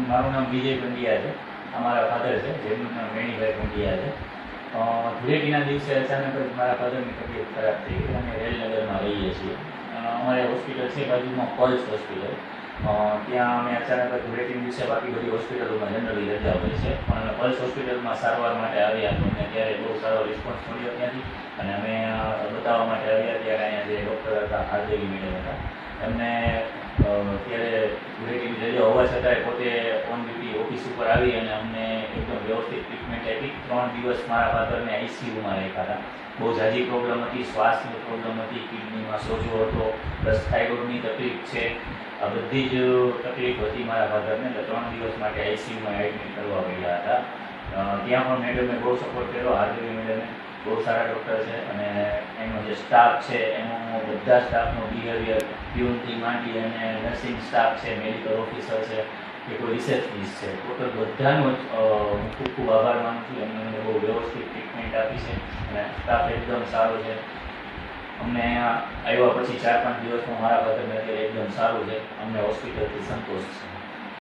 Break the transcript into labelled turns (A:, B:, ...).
A: મારું નામ વિજય પંડ્યા છે. અમારા ફાધર છે, જેમનું નામ વેણીભાઈ પંડ્યા છે. ધૂળેટીના દિવસે અચાનક જ મારા ફાધરની તબિયત ખરાબ થઈ ગઈ અને રેલનગરમાં રહીએ છીએ. અમારે હોસ્પિટલ છે બાજુમાં પલ્સ હોસ્પિટલ. ત્યાં અમે અચાનક ધૂળેટીના દિવસે બાકી બધી હોસ્પિટલોમાં જનરલી રજા હોય છે, પણ અમે પલ્સ હોસ્પિટલમાં સારવાર માટે આવ્યા તો અમને ત્યારે બહુ સારો રિસ્પોન્સ મળ્યો ત્યાંથી, અને અમે બતાવવા માટે આવ્યા. ત્યારે અહીંયા જે ડૉક્ટર હતા, હાર્દેવી મેડમ હતા, એમને ત્યારે ધૂળેટીની રજા હોવા છતાંય પોતે ઓન ડ્યુટી ઓફિસ ઉપર આવી અને અમને એકદમ વ્યવસ્થિત ટ્રીટમેન્ટ આપી. 3 દિવસ મારા ફાધરને આઈસીયુમાં રાખ્યા હતા. બહુ ઝાઝી પ્રોબ્લેમ હતી, શ્વાસની પ્રોબ્લેમ હતી, કિડનીમાં સોજો હતો, પ્લસ થાઇરોઇડની તકલીફ છે. આ બધી જ તકલીફ હતી મારા ફાધરને, એટલે 3 દિવસ માટે આઈસીયુમાં એડમિટ કરવા પડ્યા હતા. ત્યાં પણ મેડમે બહુ સપોર્ટ કર્યો. હાર્દેવી મેડમે બહુ સારા ડૉક્ટર છે, અને એનો જે સ્ટાફ છે એનો બધા સ્ટાફનો બિહેવિયર, પ્યુનથી માંડી અને નર્સિંગ સ્ટાફ છે, મેડિકલ ઓફિસર છે કે કોઈ રિસેપ્શનિસ્ટ છે, ટોટલ બધાનો જ હું ખૂબ ખૂબ આભાર માનું છું. એમને મને બહુ વ્યવસ્થિત ટ્રીટમેન્ટ આપી છે અને સ્ટાફ એકદમ સારો છે. અમને આવ્યા પછી 4-5 દિવસમાં મારા ફાધરને અત્યારે એકદમ સારું છે. અમને હોસ્પિટલથી સંતોષ છે.